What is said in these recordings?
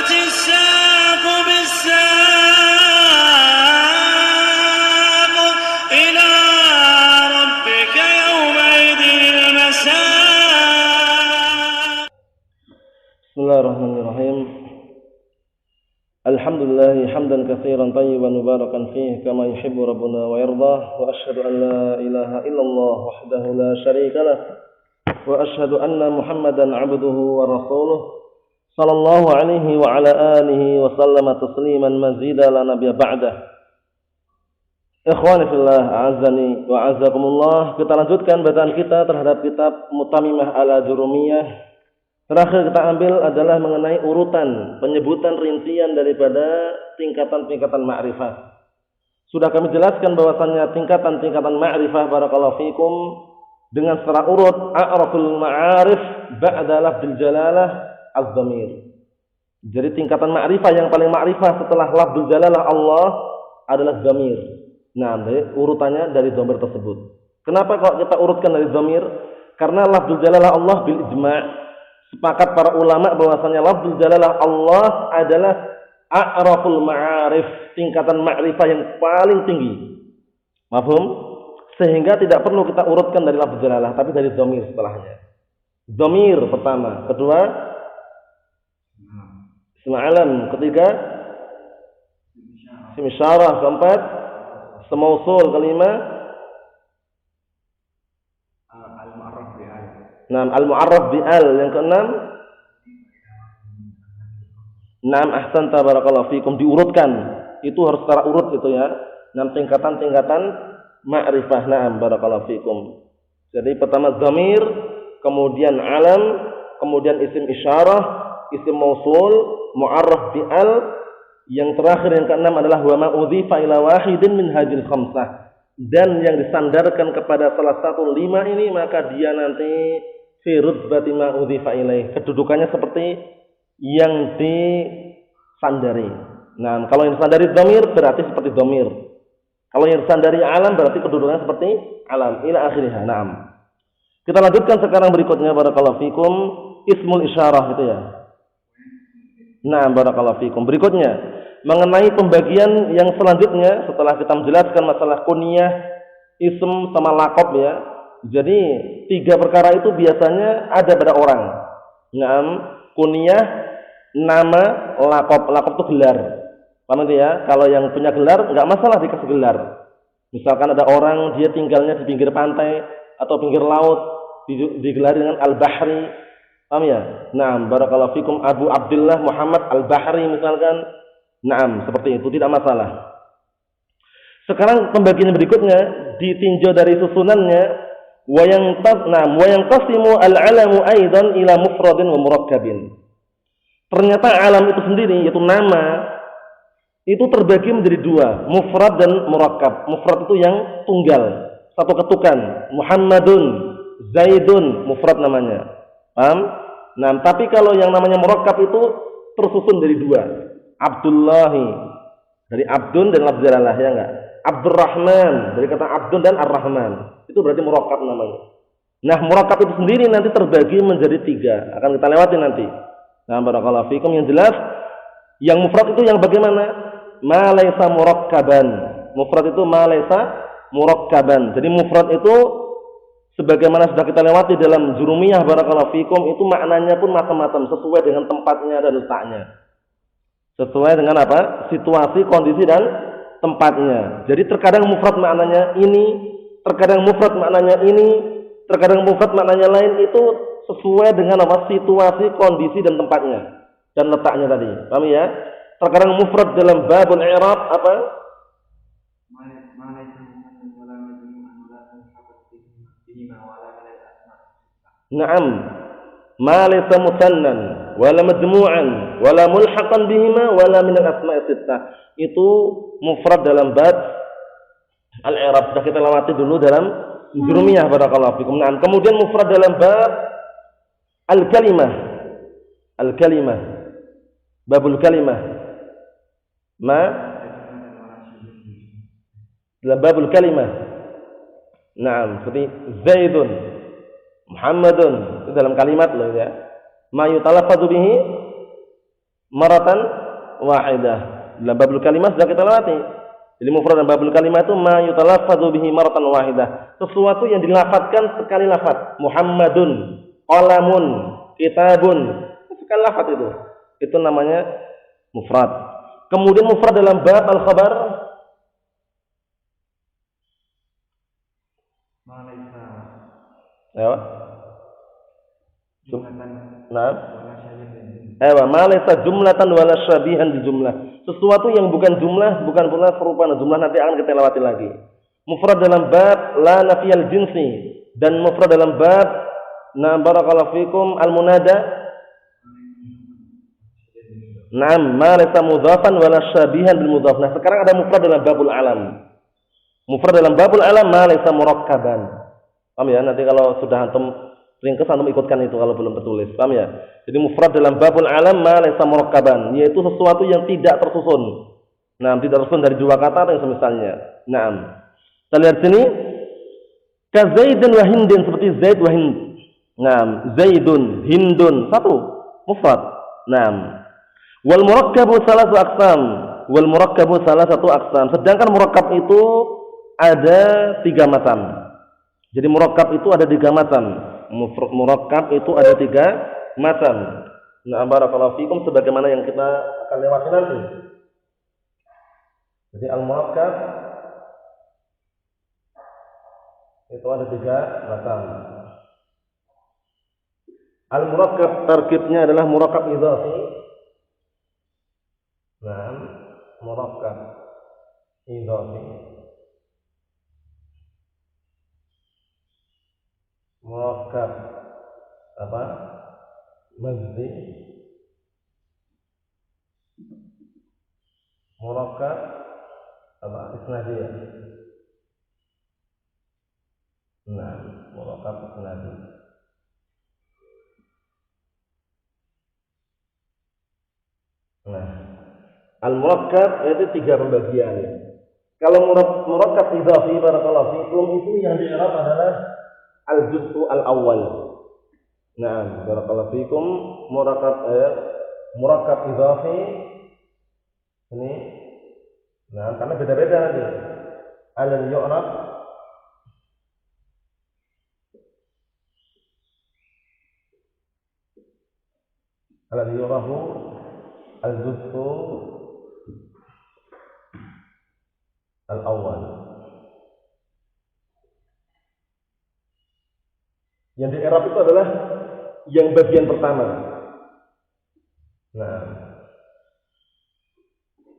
والتفت الساق بالساق إلى ربك يومئذ المساق. بسم الله الرحمن الرحيم. الحمد لله حمدا كثيرا طيبا مباركا فيه كما يحب ربنا ويرضى، وأشهد أن لا إله إلا الله وحده لا شريك له، وأشهد أن محمدا عبده ورسوله صلى الله عليه وعلى آله وسلم تسليما مزيدا لا نبي بعده. Ikhwani fillah, a'azzani wa a'azzakumullah. Kita lanjutkan bacaan kita terhadap kitab Mutamimah ala Jurumiyah. Terakhir kita ambil adalah mengenai urutan penyebutan rincian daripada tingkatan-tingkatan ma'rifah. Sudah kami jelaskan bahwasannya tingkatan-tingkatan ma'rifah barakallahu fikum dengan secara urut a'raful ma'arif ba'da lafdzil jalalah az-dhamir. Jadi tingkatan ma'rifah yang paling ma'rifah setelah lafdzul jalalah Allah adalah dhamir. Nah, jadi urutannya dari dhamir tersebut. Kenapa kok kita urutkan dari dhamir? Karena lafdzul jalalah Allah bil ijma', sepakat para ulama bahwasanya lafzul jalalah Allah adalah a'raful ma'arif, tingkatan ma'rifah yang paling tinggi. Mafhum? Sehingga tidak perlu kita urutkan dari lafzul jalalah, tapi dari dhamir setelahnya. Dhamir pertama, kedua ism alam, ketiga isim isyarah, keempat ism mausul, kelima al-mu'arraf bi'al, yang keenam ahsanta barakallahu fikum, diurutkan. Itu harus secara urut itu ya. Tingkatan-tingkatan ma'rifah. Na'am barakallahu fikum. Jadi pertama dhamir, kemudian alam, kemudian isim isyarah, isim mausul, mu'arraf bi'al, yang terakhir yang keenam adalah wa ma udhifa ila wahidin min hadhil khamsah. Dan yang disandarkan kepada salah satu lima ini, maka dia nanti fi rutbati ma udhifa ilaih, kedudukannya seperti yang disandari. Nah, kalau yang disandari dhamir berarti seperti dhamir. Kalau yang disandari alam berarti kedudukannya seperti alam ila akhirih. Naam. Kita lanjutkan sekarang berikutnya barakallahu fikum ismul isyarah itu ya. Nah, barakallahu fikum. Berikutnya mengenai pembagian yang selanjutnya setelah kita menjelaskan masalah kunyah, ism sama laqab ya. Jadi tiga perkara itu biasanya ada pada orang. Naam, kunyah, nama, laqab. Laqab itu gelar. Paham itu ya? Kalau yang punya gelar enggak masalah dikasih gelar. Misalkan ada orang dia tinggalnya di pinggir pantai atau pinggir laut, digelari dengan Al-Bahri. Paham ya? Naam, barakallahu fikum Abu Abdullah Muhammad Al-Bahri misalkan. Naam, seperti itu tidak masalah. Sekarang pembagian berikutnya ditinjau dari susunannya. Wa yanqasimu al-'alamu aidan ila mufradin wa murakkabin. Ternyata alam itu sendiri, yaitu nama, itu terbagi menjadi dua, mufrad dan murakkab. Mufrad itu yang tunggal, satu ketukan. Muhammadun, Zaidun, mufrad namanya. Paham? Nah, tapi kalau yang namanya murakkab itu tersusun dari dua. Abdullahi, dari Abdun dan lafz jalalah, ya enggak? Abdurrahman, dari kata Abdun dan Ar-Rahman. Itu berarti murakkab namanya. Nah, murakkab itu sendiri nanti terbagi menjadi tiga. Akan kita lewati nanti. Nah, barakallahu fikum. Yang jelas, yang mufrad itu yang bagaimana? Ma laisa murakkaban. Mufrad itu ma laisa murakkaban. Jadi mufrad itu sebagaimana sudah kita lewati dalam Jurumiyah barakallahu fikum, itu maknanya pun macam-macam sesuai dengan tempatnya dan letaknya. Sesuai dengan apa? Situasi, kondisi dan tempatnya. Jadi terkadang mufrad maknanya ini, terkadang mufrad maknanya ini, terkadang mufrad maknanya lain. Itu sesuai dengan apa? Situasi, kondisi dan tempatnya dan letaknya tadi. Paham ya? Terkadang mufrad dalam babul i'rab apa? Naam. Ma laysa musannan wala majmu'an wala mulhaqan bihima wala min al-asma'i sittah. Itu mufrad dalam bab al-i'rab. Sudah kita lewati dulu dalam Jurumiyah barakallahu fikum. Nah, kemudian mufrad dalam bab al-kalimah. Al-kalimah. Babul kalimah. Ma dalam babul kalimah. Naam, seperti Zaidun, Muhammadun, itu dalam kalimat loh ya. Ma yutalaffadzu bihi maratan wahidah. Dalam babul kalimah sudah kita lewati. Jadi mufrad dan babul kalimah itu ma yutalaffadzu bihi maratan wahidah. Sesuatu yang dilafadzkan sekali lafaz. Muhammadun, qalamun, kitabun. Sekali lafaz itu. Itu namanya mufrad. Kemudian mufrad dalam bab al-khabar Malaika ya. jumlatan Nah, wala syabihan. ma laysa jumlatan wala syabihan di jumlah. Sesuatu yang bukan jumlah, bukan pula serupa jumlah, nanti akan kita lewati lagi. Mufrad dalam bab la nafiyal jinsi dan mufrad dalam bab na barakallahu fikum al-munada. Naam, ma laysa mudhafan wala syabihan bil mudhaf. Nah, sekarang ada mufrad dalam babul alam. Mufrad dalam babul alam ma laysa murakkaban. Paham ya? Nanti kalau sudah antum ringkas antum ikutkan itu kalau belum tertulis. Paham ya? Jadi mufrad dalam babul alam ma laysa murakkaban, yaitu sesuatu yang tidak tersusun. Nah, tidak tersusun dari dua kata atau yang semisalnya. Naam. Kita lihat sini. Ka Zaidun wa Hindin, seperti Zaid wa Hind. Naam, Zaidun, Hindun, satu mufrad. Naam. Wal murakkabu salasatu aqsam. Wal murakkabu salasatu aqsam. Sedangkan murakkab itu ada tiga macam. Jadi murakkab itu ada tiga macam. Murakkab itu ada tiga macam. Nah, barakallahu fikum sebagaimana yang kita akan lewati nanti. Jadi al-murakkab itu ada tiga macam. Al-murakkab tarkibnya adalah murakkab idhafi. Nah, murakkab idhafi. Murakkab apa? Mazdi. Murakkab apa? Isnadiyah. Nah, murakkab isnadi. Nah, al-murakkab itu tiga pembagian. Kalau murakkab idhafi barakallahu fikum itu yang di-i'rab adalah al-juz'u al-awwal. Nah, barakallahu fikum murakkab idhafi ini. Nah, karena beda-beda nanti. Al-yu'rab al-yu'rabu al-juz'u al-awwal. Yang di i'rab itu adalah yang bagian pertama. Nah,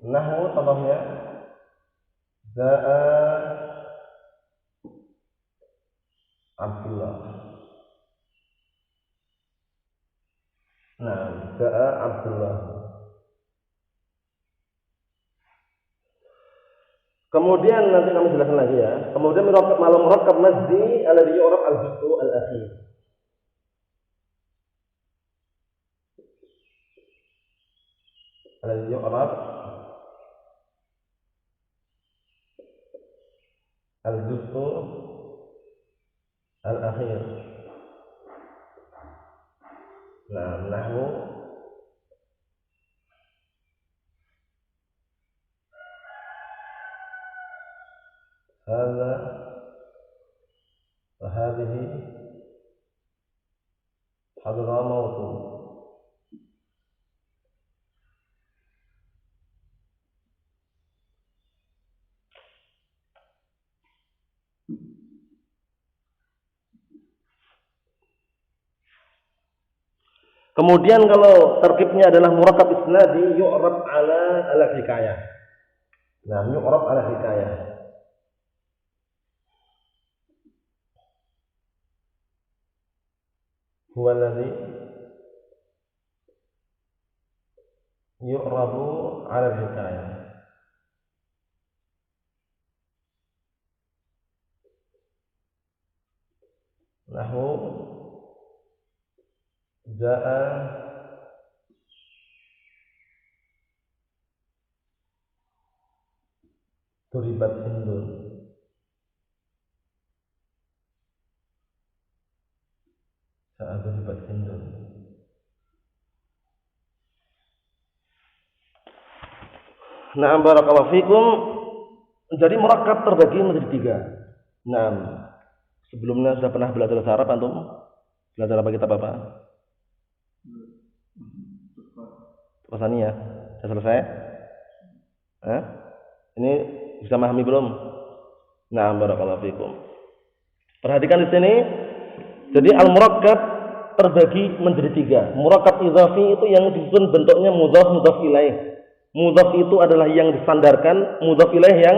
nahwu contohnya za'a Abdullah. Nah, za'a Abdullah. Kemudian nanti kami jelaskan lagi ya. Kemudian murakkab mazdi alladhi yu'rab al-juz'u al-akhir. Alladhi yu'rab al-juz'u al-akhir. Nah, nahwu hadza wa hadhihi hadramawtu. Kemudian kalau terkibnya adalah murakkab isnadi yu'rab ala hikayah. Nah, yu'rab ala hikayah. Huwa alladhi yu'rabu ala hikayah. Nahwu ja'a turibat hindun. Ja'a turibat hindun. Na'am barakallahu fikum. Jadi murakkab terbagi menjadi tiga. Na'am. Sebelumnya sudah pernah belajar bahasa Arab antum? Belajar apa kitab apa? Pasani ya. Sudah selesai? Ini bisa memahami belum? Na'am barakallahu fikum. Perhatikan di sini. Jadi al-murakkab terbagi menjadi tiga. Murakkab idhafi itu yang disusun bentuknya mudhaf mudhaf ilaih. Mudhaf itu adalah yang disandarkan, mudhaf ilaih yang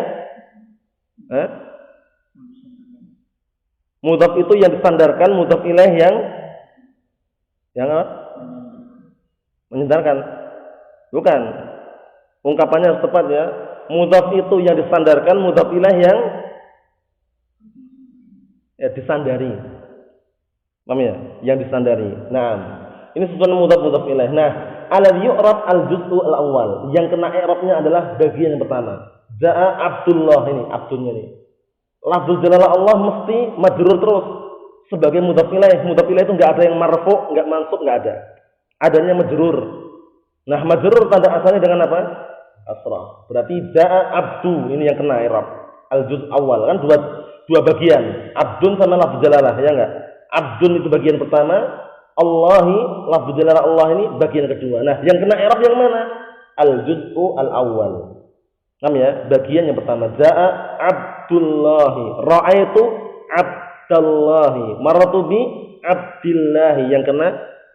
mudhaf itu yang disandarkan, mudhaf ilaih yang apa? Menyandarkan. Bukan. Ungkapannya harus tepat ya. Mudhaf itu yang disandarkan, mudhaf ilaih yang disandari. Paham ya? Yang disandari. Nah, ini sesuatu mudhaf mudhaf ilaih. Nah, alladhi yu'rab al-juz'u al-awwal. Yang kena i'rabnya adalah bagian yang pertama. Ja'a Abdullah, ini Abdulnya ini. Lafzul jalalah Allah mesti majrur terus sebagai mudhaf ilaih. Mudhaf ilaih itu enggak ada yang marfu', enggak mansub, enggak ada. Adanya majrur. Nah, majrur tanda asalnya dengan apa? Asrah. Berarti ja'a Abdu, ini yang kena i'rab. Al-juz' awal kan dua bagian. Abdun sama lafzul jalalah, ya enggak? Abdun itu bagian pertama. Allahi, lafzu jalalah Allah ini bagian kedua. Nah, yang kena i'rab yang mana? Al-juz'u al-awwal. Paham ya? Bagian yang pertama. Ja'a Abdullahi. Ra'aitu Abdallahi. Marratu bi Abdillahi. Yang kena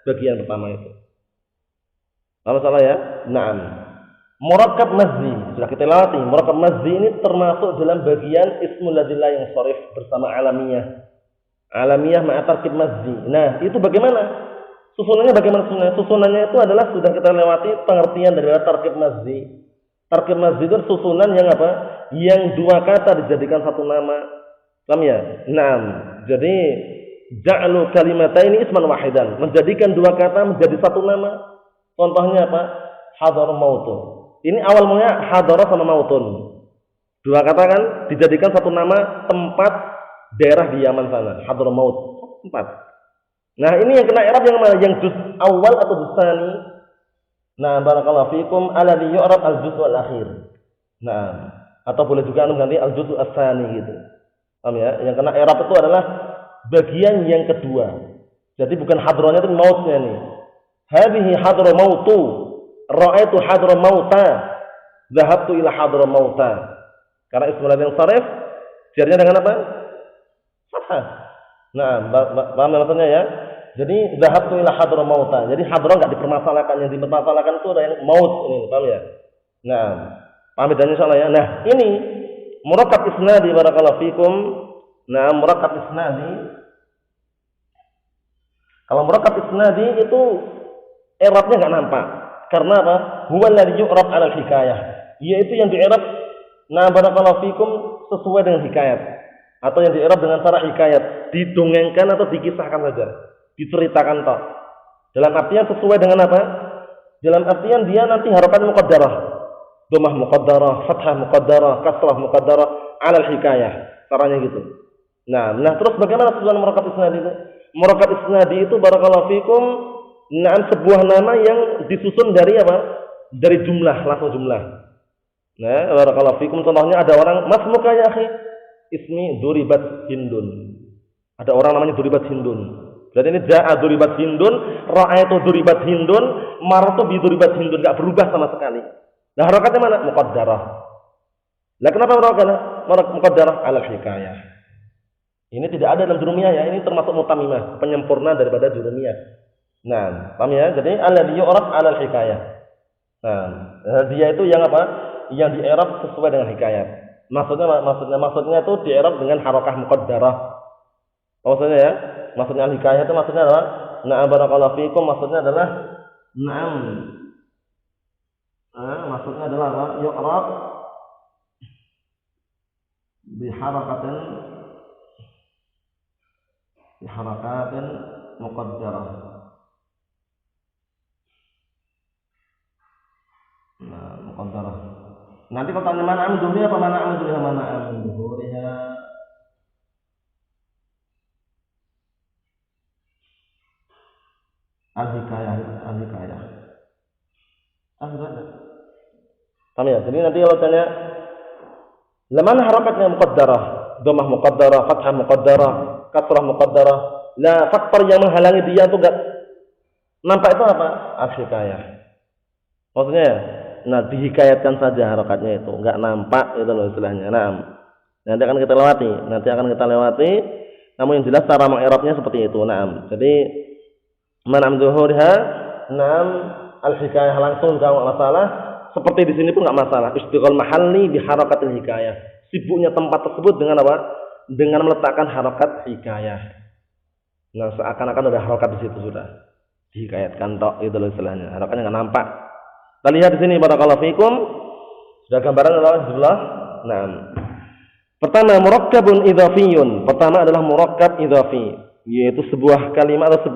bagian pertama itu. Kalau salah ya? Naam. Murakkab mazzi. Sudah kita lewati. Murakkab mazzi ini termasuk dalam bagian ismul ladzillah yang sharif bersama alamiyah. Alamiyah ma'a tarkib mazzi. Nah, itu bagaimana? Susunannya bagaimana susunannya? Susunannya itu adalah sudah kita lewati pengertian dari tarkib mazzi. Tarkib mazzi itu susunan yang apa? Yang dua kata dijadikan satu nama. Paham ya? Naam. Jadi ja'lu kalimataini isman wahidan. Menjadikan dua kata menjadi satu nama. Contohnya apa? Hadar mautun. Ini awal mulanya hadara sama mautun. Dua kata kan dijadikan satu nama tempat daerah di Yaman sana, Hadramaut, tempat. Nah, ini yang kena i'rab yang mana? Yang juz awal atau juz tsani? Nah, barakallahu fikum alladhi yu'rab al-juz wal akhir. Nah, atau boleh juga antum ganti al-juz as-tsani gitu. Paham ya? Yang kena i'rab itu adalah bagian yang kedua. Jadi bukan hadranya itu mautnya nih. Hadhihi hadramautu, ra'aitu hadramauta, dhahabtu ila hadramauta. Karena ismul yang sharif jarnya dengan apa? Fathah. Nah, paham maksudnya ya? Jadi dhahabtu ila hadramauta. Jadi hadra enggak dipermasalahkan, yang dipermasalahkan itu ada yang maut ini, paham ya? Nah, paham bedanya insyaallah ya. Nah, ini murakkab isnadi barakallahu fikum. Nah, murakkab isnadi. Kalau murakkab isnadi itu i'rabnya enggak nampak. Karena apa? Huwa alladhi yu'rab 'ala al-hikayah. Yaitu yang di-i'rab barakallahu fikum sesuai dengan hikayat. Atau yang di-i'rab dengan cara hikayat, didongengkan atau dikisahkan saja, diceritakan toh. Dalam artian sesuai dengan apa? Dalam artian dia nanti harakat muqaddarah, dhammah muqaddarah, fathah muqaddarah, kasrah muqaddarah 'ala al-hikayah. Caranya gitu. Nah, terus bagaimana susunan murakkab isnadi itu? Murakkab isnadi itu barakallahu fikum, sebuah nama yang disusun dari apa? Dari jumlah, langsung jumlah. Nah, barakallahu fikum contohnya ada orang, masmuka ya akhi? Ismi Duribat Hindun. Ada orang namanya Duribat Hindun. Berarti ini ja'a Duribat Hindun, ra'aitu Duribat Hindun, maratu bi Duribat Hindun, enggak berubah sama sekali. Nah, harakatnya mana? Muqaddarah. Lah kenapa muqaddarah? 'Ala hikayah. Ini tidak ada dalam jurumiyah ya, ini termasuk mutamimah, penyempurna daripada jurumiyah. Nah, paham ya? Jadi alladhi yu'rab 'ala hikayah. Nah, dia itu yang apa? Yang di-i'rab sesuai dengan hikayat. Maksudnya itu di-i'rab dengan harakah muqaddarah. Maksudnya ya, maksudnya al-hikayah itu maksudnya adalah barakallahu fikum, maksudnya adalah maksudnya adalah apa? Yu'rab bi harakatin muqaddarah. Muqaddarah. Nanti kalau tanya mana amin duhuriha apa mana amin duhuriha, mana amin duhuriha. Al-hikayah. Ada. Paham ya? Jadi nanti kalau tanya lamana harakatnya muqaddarah, dhammah muqaddarah, fathah muqaddarah, kasrah muqaddarah. Lah faktor yang menghalangi dia itu enggak nampak itu apa? Al-hikayah. Maksudnya ya, nah dihikayatkan saja harakatnya itu, enggak nampak itu loh istilahnya. Naam. Nanti akan kita lewati. Namun yang jelas cara mengi'rabnya seperti itu. Naam. Jadi man'am zuhurha, naam al-hikayah langsung enggak masalah. Seperti di sini pun enggak masalah. Istighal mahalli bi harakatil hikayah. Sibuknya tempat tersebut dengan apa? Dengan meletakkan harakat hikayah. Nah, seakan-akan ada harakat di situ sudah. Dihikayatkan tok itu loh istilahnya. Harakatnya enggak nampak. Kita lihat di sini barakallahu fikum. Sudah gambaran Allah sebelah. Naam. Pertama murakkabun idhafiyun. Pertama adalah murakkab idhafi, yaitu sebuah kalimat atau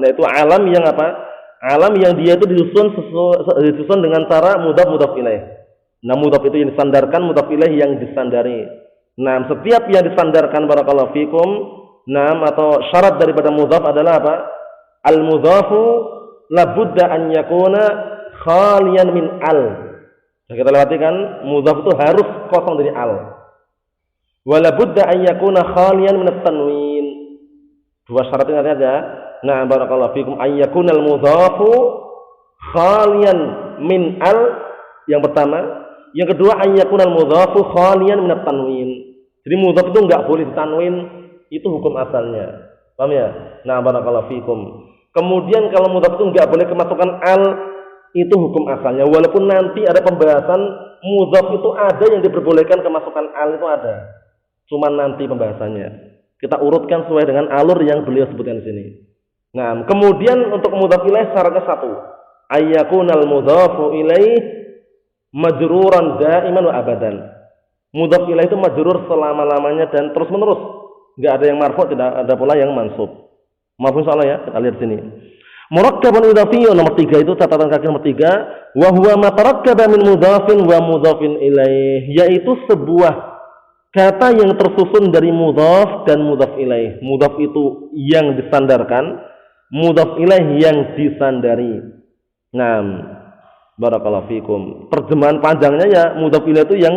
yaitu alam yang apa? Alam yang dia itu disusun dengan cara mudhaf ilaih. Nah, mudhaf itu yang disandarkan, mudhaf ilaih yang disandari. Nah, setiap yang disandarkan barakallahu fikum, atau syarat daripada mudhaf adalah apa? Al-mudhafu labudda an yakuna khaliyan min al. Nah, kita lewati kan, mudhaf itu harus kosong dari al. Wala budda an yakuna khaliyan min at-tanwin. Dua syarat ini ada. Nah, barakallahu fikum an yakuna al-mudhafu khaliyan min al yang pertama, yang kedua an yakuna al-mudhafu khaliyan min at-tanwin. Jadi mudhaf itu enggak boleh ditanwin, itu hukum asalnya. Paham ya? Nah, barakallahu fikum. Kemudian kalau mudhaf itu enggak boleh kemasukan al, itu hukum asalnya. Walaupun nanti ada pembahasan mudhaf itu ada yang diperbolehkan kemasukan al, itu ada. Cuman nanti pembahasannya. Kita urutkan sesuai dengan alur yang beliau sebutkan di sini. Nah, kemudian untuk mudhaf ilaih syaratnya satu. Ayyakunal mudhafu ilaih majruran daiman wa abadan. Mudhaf ilaih itu majrur selama-lamanya dan terus-menerus. Enggak ada yang marfu', tidak ada pula yang mansub. Maaf insyaallah ya, kita lihat sini. Murakkabun idhafiyun nomor 3 itu catatan kaki nomor 3, wa huwa ma tarakkaba min mudhafin wa mudhafin ilaih, yaitu sebuah kata yang tersusun dari mudhaf dan mudhaf ilaih. Mudhaf itu yang disandarkan, mudhaf ilaih yang disandari. Nah, barakallahu fikum. Terjemahan panjangnya ya mudhaf ilaih itu yang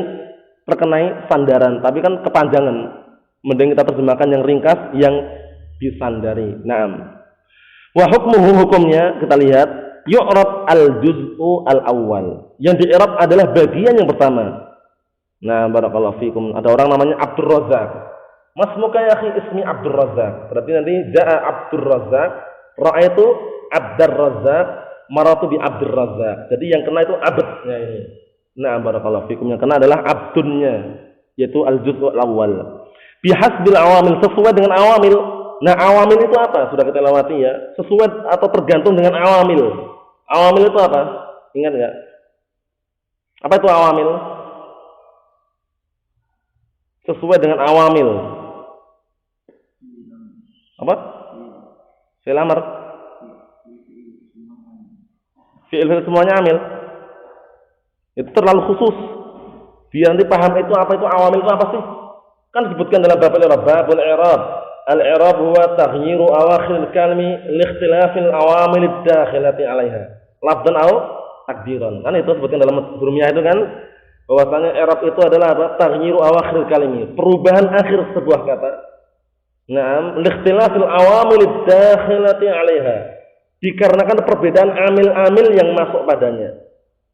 terkenai sandaran, tapi kan kepanjangan. Mending kita terjemahkan yang ringkas, yang disandari. Nah, wa hukmuhu, hukumnya kita lihat, yu'rab al-juz'u al-awwal. Yang di-i'rab adalah bagian yang pertama. Nah, barakallahu fikum. Ada orang namanya Abdur Razzaq. Masmuka ya akhi, ismi Abdur Razzaq. Berarti nanti ja'a Abdur Razzaq, ra'aitu Abdur Razzaq, maratu bi Abdur Razzaq. Jadi yang kena itu abdnya ini. Nah, barakallahu fikum. Yang kena adalah abdunnya, yaitu al-juz'u al-awwal. Bihasbil awamil, sesuai dengan awamil. Nah, awamil itu apa? Sudah kita lewati ya. Sesuai atau tergantung dengan awamil. Awamil itu apa? Ingat enggak? Apa itu awamil? Sesuai dengan awamil. Apa? Fi'il amr. Fi'il semuanya amil. Itu terlalu khusus. Biar nanti paham itu apa itu awamil itu apa sih? Kan disebutkan dalam bab al-i'rab, babul i'rab. Al-i'rab huwa taghyiru awakhir al-kalimi li ikhtilafil awamil ad-dakhilati 'alaiha. Lafdhan aw takdiran. Kan itu disebutkan dalam Durmiyah itu kan, bahwasanya i'rab itu adalah apa? Taghyiru awakhir al-kalimi, perubahan akhir sebuah kata. Naam, li ikhtilafil awamil ad-dakhilati 'alaiha. Dikarenakan perbedaan amil-amil yang masuk padanya.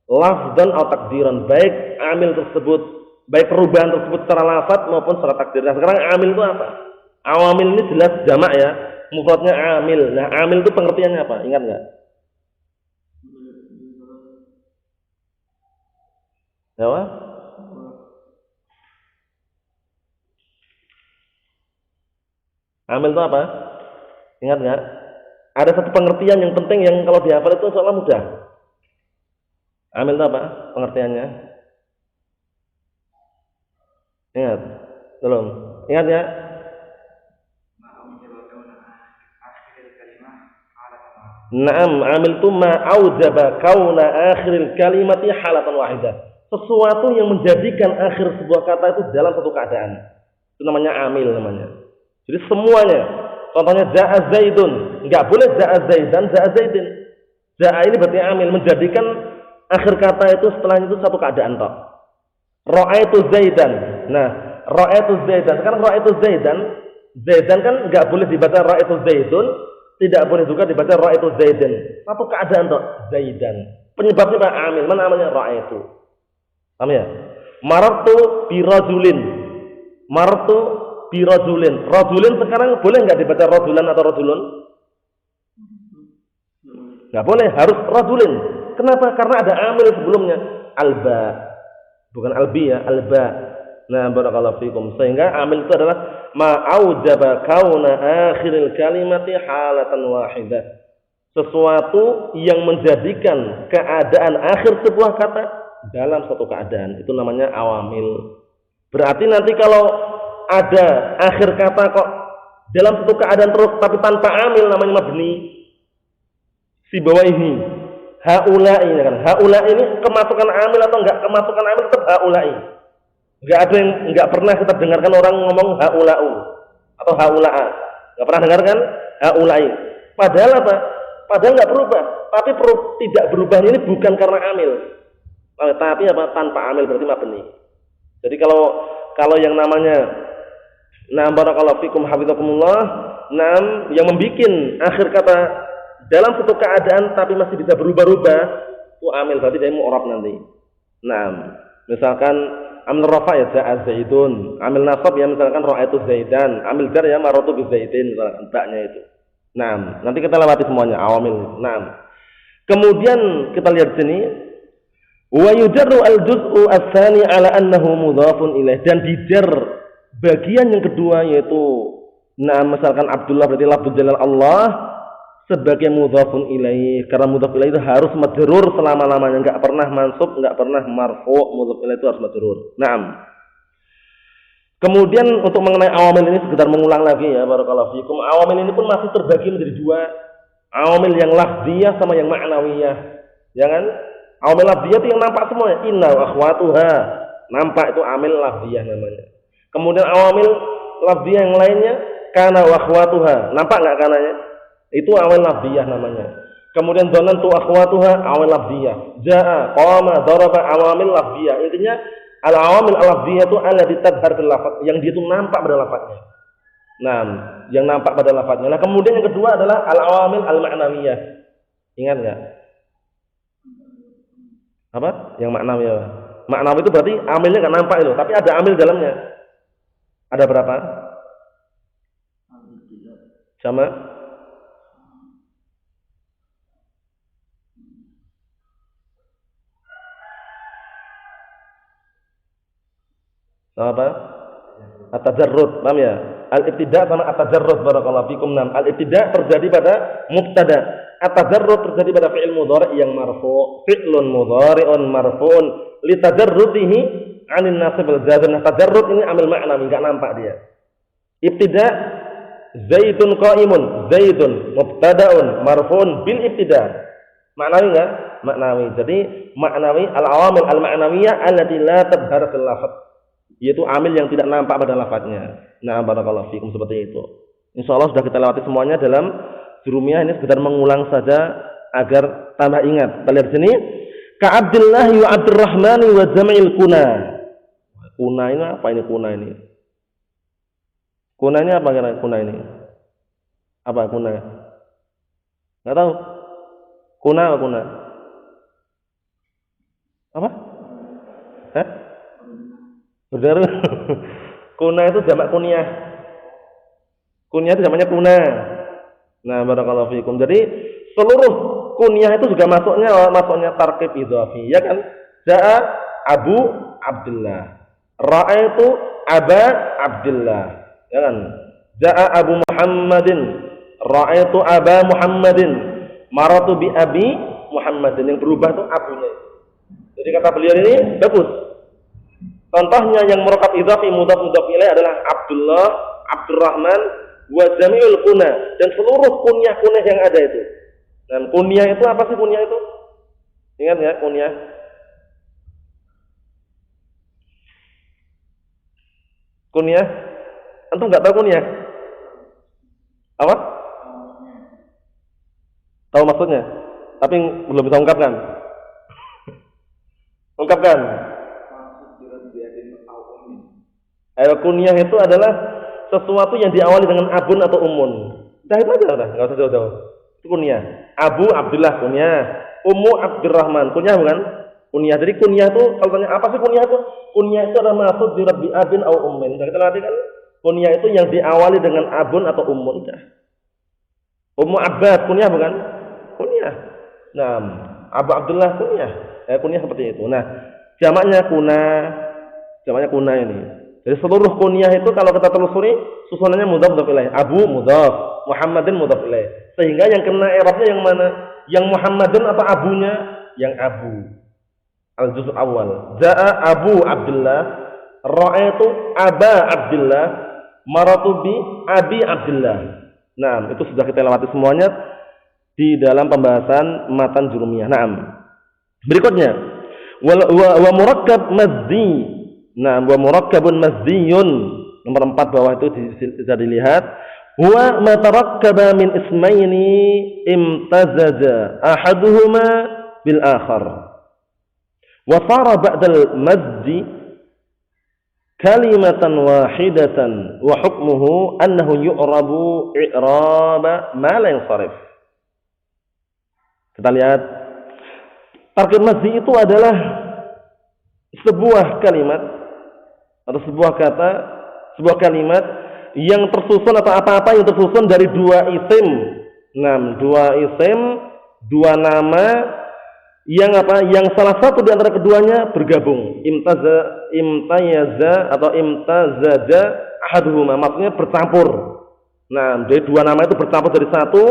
Lafdhan aw takdiran, baik amil tersebut, baik perubahan tersebut secara lafaz maupun secara takdir. Nah, sekarang amil itu apa? Awamil ini jelas jamak ya, mufradnya amil. Nah, amil itu pengertiannya apa? Ingat enggak? Apa? Amil itu apa? Ingat enggak? Ada satu pengertian yang penting yang kalau dihafal itu insyaallah mudah. Amil itu apa? Pengertiannya? Ingat? Belum? Ingat ya? Naam, amil itu ma'aujaba kauna akhiril kalimati halatan wahidah. Sesuatu yang menjadikan akhir sebuah kata itu dalam satu keadaan. Itu namanya amil namanya. Jadi semuanya. Contohnya ja'a zaidun, enggak boleh ja'a zaidan, ja'a zaidin. Ja'a ini berarti amil, menjadikan akhir kata itu setelahnya itu satu keadaan tok. Ra'aitu Zaidan. Nah, ra'aitu Zaidan. Sekarang ra'aitu Zaidan, Zaidan kan enggak boleh dibaca ra'aitu Zaidun, tidak boleh juga dibaca ra'aitu Zaidan. Satu keadaan tok, Zaidan. Penyebabnya Pak amil, mana amalnya ra'aitu. Paham ya? Marartu bi rajulin. Marartu bi rajulin. Rajulin sekarang boleh enggak dibaca rajulan atau rajulun? Enggak boleh, harus rajulin. Kenapa? Karena ada amil sebelumnya, alba. Bukan albi ya, alba. Nah, barakallahu fikum. Sehingga amil itu adalah ma'aujaba kauna akhiril kalimati halatan wahidah. Sesuatu yang menjadikan keadaan akhir sebuah kata dalam satu keadaan. Itu namanya awamil. Berarti nanti kalau ada akhir kata kok dalam satu keadaan terus tapi tanpa amil, namanya mabni. Si bawah ini haula'i kan. Haula'i ini kemasukan amil atau enggak kemasukan amil tetap haula'i. Enggak ada yang enggak pernah kita dengarkan orang ngomong haula'u atau haula'a. Enggak pernah dengarkan haula'i. Padahal apa? Padahal enggak berubah. Tapi tidak berubah ini bukan karena amil. Tapi apa? Tanpa amil berarti mabni. Jadi kalau yang namanya barakallahu fikum hafizakumullah, yang membikin akhir kata dalam satu keadaan tapi masih bisa berubah-ubah, itu amil, berarti dia mu'rab nanti. Misalkan amil rafa ya ja'a zaidun, amil nasab ya misalkan ra'aitu zaidan, amil jar ya marartu bi zaidin, misalkan baknya itu. Nanti kita lewati semuanya awamil. Kemudian kita lihat sini, wa yujarru al-juz'u ats-tsani 'ala annahu mudhafun ilaih, dan dijar bagian yang kedua yaitu misalkan Abdullah berarti lafdz jalal Allah sebagai mudhafun ilaih, karena mudhaf ilaih itu harus majrur selama-lamanya, enggak pernah mansub, enggak pernah marfu', mudhaf ilaih itu harus majrur. Kemudian untuk mengenai awamil ini sekedar mengulang lagi ya barakallahu fikum. Awamil ini pun masih terbagi menjadi dua. Awamil yang lafziyah sama yang ma'nawiyah. Ya kan? Awamil lafziyah itu yang nampak semuanya. Inna wa akhwatuha. Nampak itu amil lafziyah namanya. Kemudian awamil lafziyah yang lainnya kana wa akhwatuha. Nampak enggak kananya? Itu awal lafziyah namanya. Kemudian dhanantu akhwatuha awal lafziyah. Jaa, qama, daraba awamil lafziyah. Intinya al-awamil al-lafziyah itu allati tadhhar bil lafaz, yang dia itu nampak pada lafaznya. Yang nampak pada lafaznya. Kemudian yang kedua adalah al-awamil al-ma'nawiyah. Ingat enggak? Apa? Yang ma'nawiyah. Ma'nawi itu berarti amilnya enggak nampak itu, tapi ada amil dalamnya. Ada berapa? Sama? Apa? At-tajarrud, paham ya? Al-ibtida' sama at-tajarrud, barakallahu fikum. Al-ibtida' terjadi pada mubtada. At-tajarrud terjadi pada fi'il mudhari' yang marfu'. Fi'lun mudhari'un marfu'un li tajarrudihi 'anil nasib al-jazm. Tajarrud ini amil ma'nawi, enggak nampak dia. Ibtida' Zaidun qa'imun, Zaidun mubtada'un marfu'un bil ibtida'. Ma'nawi enggak? Ma'nawi. Jadi ma'nawi al-awamil al-ma'nawiyah allati la tadhhar fil lafaz, yaitu amil yang tidak nampak pada lafadznya. Barakallahu fikum, seperti itu. Insyaallah sudah kita lewati semuanya dalam jurumiyah, ini sekedar mengulang saja agar tambah ingat. Kita lihat sini, ka Abdullah wa Abdurrahman wa jam'il kuna. Kuna ini apa ini kuna ini? Kuna ini apa kira kuna ini? Apa kuna? Enggak tahu. Kuna apa kuna? Apa? Benar. Kuna itu jamak kunyah. Kunyah itu jamaknya kuna. Barakallahu fikum. Jadi seluruh kunyah itu juga masuknya tarkib idhafi, ya kan? Ja'a Abu Abdullah. Ra'aitu Aba Abdullah. Ya kan? Ja'a Abu Muhammadin. Ra'aitu Aba Muhammadin. Maratu bi Abi Muhammadin. Yang berubah itu abunya. Jadi kata beliau ini bagus. Contohnya yang murakab idhafi mudhaf ilaih adalah Abdullah, Abdurrahman wa jami'ul kuna, dan seluruh kunyah-kunyah yang ada itu. Dan kunyah itu apa sih kunyah itu? Ingat enggak kunyah? Kunyah? Antum enggak tahu kunyah? Apa? Tahu maksudnya? Tapi belum bisa ungkapkan. Ungkapkan. Kunyah itu adalah sesuatu yang diawali dengan abun atau umun. Dah itu aja udah, enggak usah jauh-jauh. Itu kunyah. Abu Abdullah kunyah, Ummu Abdurrahman kunyah bukan? Kunyah. Jadi kunyah itu kalau tanya apa sih kunyah itu? Kunyah itu adalah maksud di rabbi abin atau ummin. Kita latih kan? Kunyah itu yang diawali dengan abun atau ummun. Ummu Abbas kunyah bukan? Kunyah. Nah, Abu Abdullah kunyah. Kunyah seperti itu. Nah, jamaknya kuna ini. Jadi seluruh kunyah itu kalau kita telusuri susunannya mudhaf ilaih. Abu mudhaf, Muhammadin mudhaf ilaih. Sehingga yang kena i'rabnya yang mana? Yang Muhammadin atau abunya? Yang abu. Al-juz' awal. Ja'a Abu Abdullah, ra'aitu Aba Abdullah, maratu bi Abi Abdullah. Nah, itu sudah kita lewati semuanya di dalam pembahasan matan jurumiyah. Naam. Berikutnya, wa murakkab mazdi. Nah, wa murakkabun mazdiyun. Nomor 4 bawah itu bisa dilihat. Huwa ma tarakkaba min ismaini imtazaja ahaduhuma bil akhar. Wa sara ba'dal mazdi kalimatan wahidatan wa hukmuhu annahu yu'rabu i'raba ma la yansarif. Kita lihat. Tarkib mazdi itu adalah sebuah kalimat atau sebuah kata, sebuah kalimat yang tersusun atau apa-apa yang tersusun dari dua isim. Dua isim, dua nama yang apa? Yang salah satu di antara keduanya bergabung. Imtayaza atau imtazaja ahaduhuma, maksudnya bercampur. Nah, jadi dua nama itu bercampur dari satu.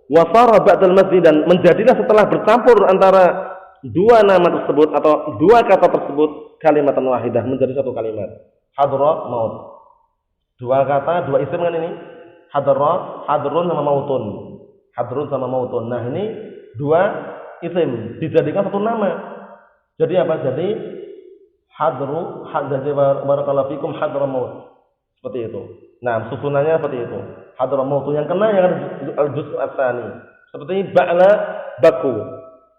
Wasara ba'dal masjid, dan menjadilah setelah bercampur antara dua nama tersebut atau dua kata tersebut kalimatan wahidah, menjadi satu kalimat. Hadra maut. Dua kata, dua isim kan ini. Hadra, hadrun sama mautun. Hadrun sama mautun. Nah, ini dua isim dijadikan satu nama. Jadi apa? Jadi hadru, hadza barakallahu fikum hadra maut. Seperti itu. Nah, susunannya seperti itu. Hadra maut yang kena yang ada al-juz' ats-tsani. Seperti ba'la baku.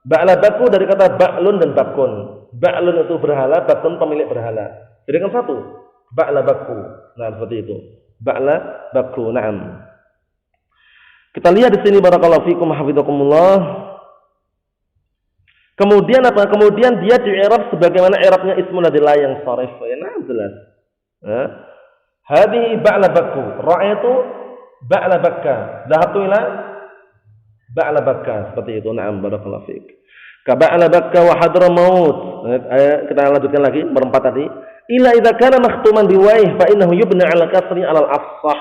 Ba'la baku dari kata ba'lun dan bakun. Ba'lun itu berhala, bakun pemilik berhala. Jadi kan satu. Ba'la baku. Nah, seperti itu. Ba'la baku. Naam. Kita lihat di sini barakallahu fikum hafizakumullah. Kemudian apa? Kemudian dia di-i'rab sebagaimana i'rabnya ismul ladzi la yansharif. Ya, nah, jelas. Hadhihi ba'la baku. Ra'aitu ba'la bakka. Dhahabtu ila ba'la bakka. Seperti itu. Naam barakallahu fik. Ka ba'la bakka wa hadra maut. Kita lanjutkan lagi berempat tadi. Illa idza kana makhtuman biwaih fa innahu yubna 'ala kasri 'ala al-afsah.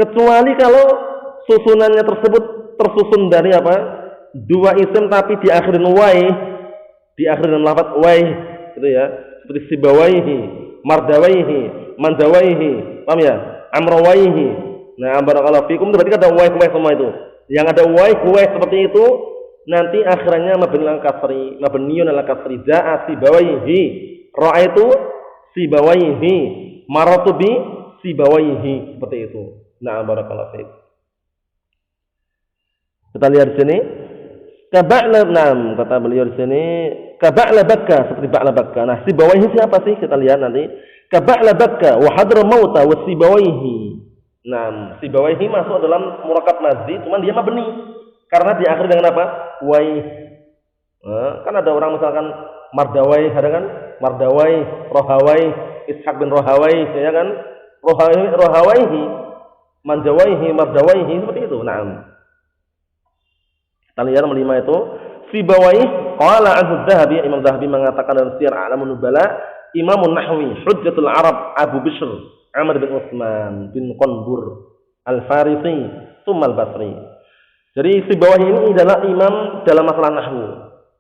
Kecuali kalau susunannya tersebut tersusun dari apa? Dua isim tapi diakhirin waih, diakhirin dengan lafaz waih, gitu ya. Seperti sibawaihi, mardawaihi, mandawaihi, paham ya? Amrawaihi. Nah, barakallahu fikum, berarti ada waih semua itu. Yang ada waih seperti itu nanti akhirannya mabniun ala kasri. Ja'a sibawaihi, ra'aitu sibawaihi, maratu bi sibawaihi, seperti itu. Nah, barakallahu fikum. Kita lihat di sini. Kaba'la, nam, kata beliau di sini, kaba'la bakka, seperti ba'la bakka. Nah, sibawaihi siapa sih? Kita lihat nanti. Kaba'la bakka wa hadra mauta wa sibawaihi. Nah, sibawaihi masuk dalam murakkab mazdi, cuman dia mabni karena diakhiri dengan apa? Waih. Kan ada orang misalkan Mardawai, ada kan? Mardawai, Rohawai, Ishaq bin Rohawai, ya kan? Rohawaihi, Manjawaihi, Mardawaihi, seperti itu. Nah, kita lihat nomor 5 itu Sibawaih qala anhu Dzahabi, Imam Dzahabi mengatakan dalam Siyar A'lamun Nubala, Imamun Nahwi Hujjatul Arab Abu Bishr Amr bin Utsman bin Qanbur Al-Farisi tsumma Al-Basri. Jadi Sibawaih ini adalah imam dalam masalah nahwu.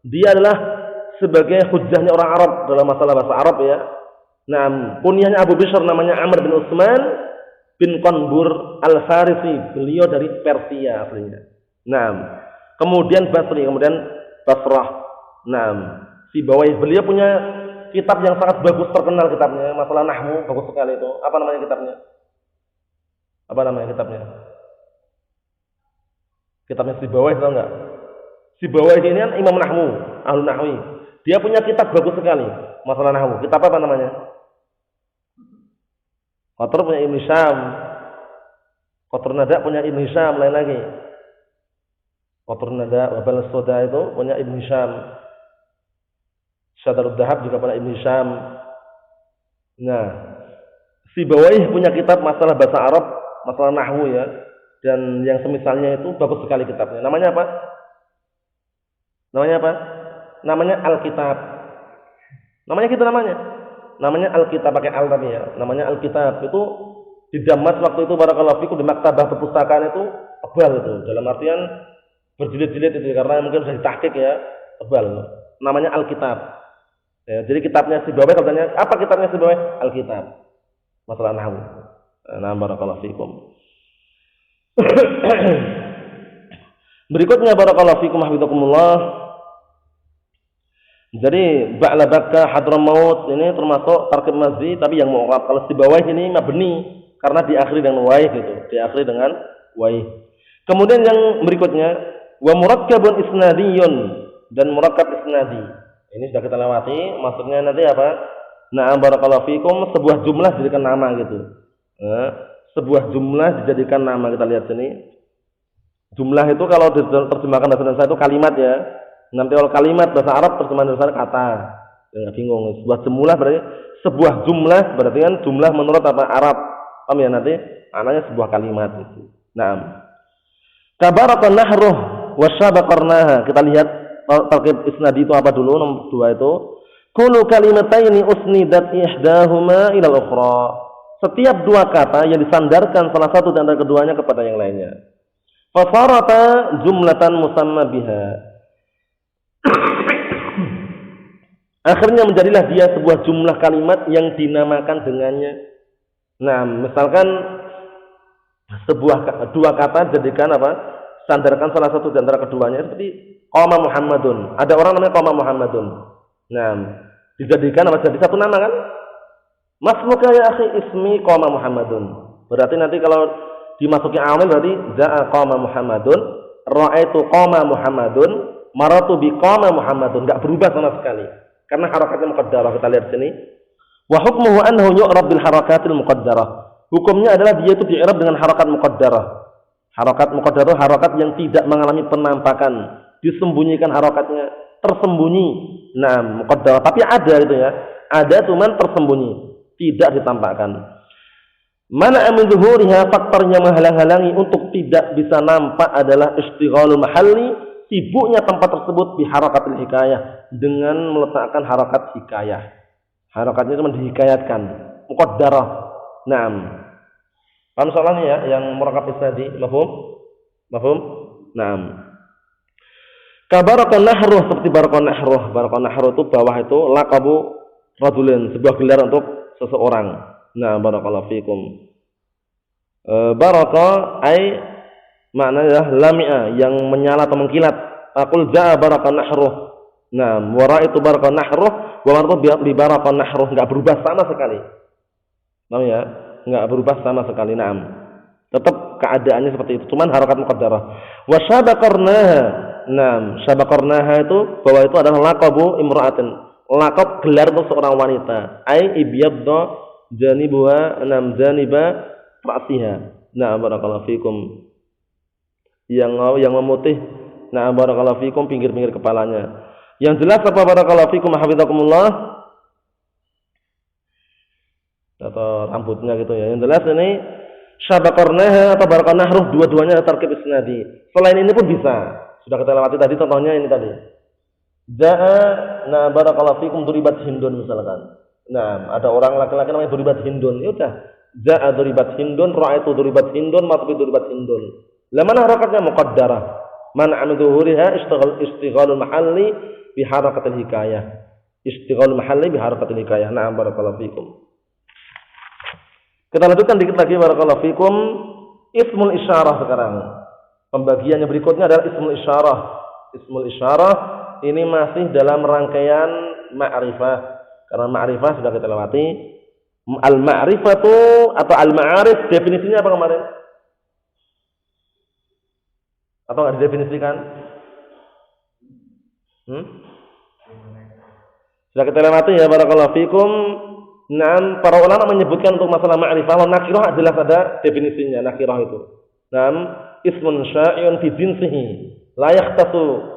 Dia adalah sebagai hujjahnya orang Arab dalam masalah bahasa Arab ya. Nah, kunyahnya Abu Bishr namanya Amr bin Utsman bin Qanbur Al-Farisi. Beliau dari Persia aslinya. Nah, kemudian Basri, kemudian Basrah. Nah, Sibawaih beliau punya kitab yang sangat bagus, terkenal kitabnya, masalah nahwu, bagus sekali itu. Apa namanya kitabnya? Apa namanya kitabnya? Kitabnya Sibawaih, tahu enggak? Sibawaih ini kan imam nahwu, ahli nahwi. Dia punya kitab bagus sekali masalah nahwu. Kitab apa namanya? Qatar punya Ibn Hisham. Qatar Nada punya Ibn Hisham, lain lagi. Qatar Nada wa Bal Soda itu punya Ibn Hisham. Syadarud Dahab juga punya Ibn Hisham. Nah, Sibawayh punya kitab masalah bahasa Arab, masalah nahwu ya. Dan yang semisalnya itu bagus sekali kitabnya. Namanya apa? Namanya apa? Namanya Alkitab. Namanya gitu namanya. Namanya Alkitab pakai al tadi ya. Namanya Alkitab. Itu di Damas waktu itu barakallahu fikum di maktabah perpustakaan itu tebal itu. Dalam artian berjilid-jilid itu karena mungkin sudah ditahqiq ya, tebal. Namanya Alkitab. Ya, jadi kitabnya Sibawayh katanya, apa kitabnya Sibawayh? Alkitab. Masalah nahwu. Nah, barakallahu fikum. Berikutnya barakallahu fikum hafizakumullah. Jadi ba'la bakka hadramaut ini termasuk tarkib mazdi tapi yang mu'rab. Kalau Sibawayh ini mabni karena diakhiri dengan waih gitu, diakhiri dengan waih. Kemudian yang berikutnya wa murakkabun isnadiyun dan murakkab isnadi. Ini sudah kita lewati, maksudnya nanti apa? Na'am barakallahu fikum, sebuah jumlah dijadikan nama gitu. Nah, sebuah jumlah dijadikan nama, kita lihat sini. Jumlah itu kalau diterjemahkan bahasa Indonesia itu kalimat ya. Nanti kalau kalimat bahasa Arab terjemahan bahasa kata. Ya bingung. Sebuah jumlah berarti kan jumlah menurut apa Arab. Paham ya nanti? Maknanya sebuah kalimat itu. Naam. Tabaraka nahruh wa syabaqarnaha. Kita lihat tarkib isnadi itu apa dulu nomor 2 itu. Kullu kalimataini usnidat ihdahuma ila al-ukhra. Setiap dua kata yang disandarkan salah satu di antara keduanya kepada yang lainnya. Fa farata jumlatan musamma biha. Akhirnya menjadilah dia sebuah jumlah kalimat yang dinamakan dengannya. Nah, misalkan dua kata jadikan apa? Sandarkan salah satu di antara keduanya seperti qama Muhammadun. Ada orang namanya qama Muhammadun. Nah, dijadikan apa? Jadi satu nama kan? Masmuka ya akhi ismi qama Muhammadun. Berarti nanti kalau dimasuki amil berarti za'a qama Muhammadun, ra'aitu qama Muhammadun, maratu bi qama Muhammadun. Enggak berubah sama sekali. Karena harakatnya muqaddarah, kita lihat sini. Wa hukmuhu annahu yu'rab bil harakatil muqaddarah. Hukumnya adalah dia itu di'rab dengan harakat muqaddarah. Harakat muqaddarah harakat yang tidak mengalami penampakan, disembunyikan harakatnya, tersembunyi. Nah, muqaddarah tapi ada gitu ya. Ada cuman tersembunyi, tidak ditampakkan. Mana amin zuhuriha, faktor yang menghalang-halangi untuk tidak bisa nampak adalah istighalul mahalli, sibuknya tempat tersebut biharakatil hikayah, dengan meletakkan harakat hikayah. Harakatnya itu dihikayatkan, muqaddarah. Naam. Paham soalnya ya yang murakkab isnadi, mafhum? Mafhum? Naam. Kabarakan nahruh, seperti barakan nahruh. Barakan nahruh itu bawah itu laqabu rajulin, sebuah gelar untuk seseorang. Nah, barakallahu fikum. Baraka ai maknanya lamia yang menyala atau mengkilat. Aqul jaa barakan nahruh. Nah, wara itu barakan nahruh, wa martu bi barakan nahruh, enggak berubah sama sekali. Paham ya? Enggak berubah sama sekali. Naam. Tetap keadaannya seperti itu, cuman harakat muqaddarah. Wa syabaqarnaha. Naam, syabaqarnaha itu bahwa itu adalah laqabu imra'atin. Laqab gelar untuk seorang wanita. Ai ibyadda janibuha nam janiba ra'siha. Nah, barakallahu fikum. Yang memutih, nah barakallahu fikum, pinggir-pinggir kepalanya. Yang jelas apa barakallahu fikum hafizakumullah, atau rambutnya gitu ya. Yang jelas ini syabaqarnaha atau barakan nahruh, dua-duanya tarkib isnadi. Selain ini pun bisa. Sudah kita lewati tadi contohnya ini tadi. Jaa na barakallahu fikum duribat hindun misalkan. Nah, ada orang laki-laki namanya duribat hindun. Ya udah. Jaa duribat hindun, ra'aitu duribat hindun, matbi duribat hindun. Lah mana harakatnya muqaddarah. Man amduhuriha istighalul mahalli bi harakatil hikayah. Istighalul mahalli bi harakatil hikayah. Na'am barakallahu fikum. Kita lanjutkan dikit lagi barakallahu fikum. Ismul isyarah sekarang. Pembagiannya berikutnya adalah ismul isyarah. Ismul isyarah ini masih dalam rangkaian ma'rifah. Karena ma'rifah sudah kita lewati. Al-ma'rifatu atau al-ma'arif definisinya apa kemarin? Atau enggak didefinisikan? Sudah kita lewati ya barakallahu fikum. Naam, para ulama menyebutkan untuk masalah ma'rifah nakirah jelas ada definisinya nakirah itu. Naam, ismun syai'un fi jinsihi la yakhtassu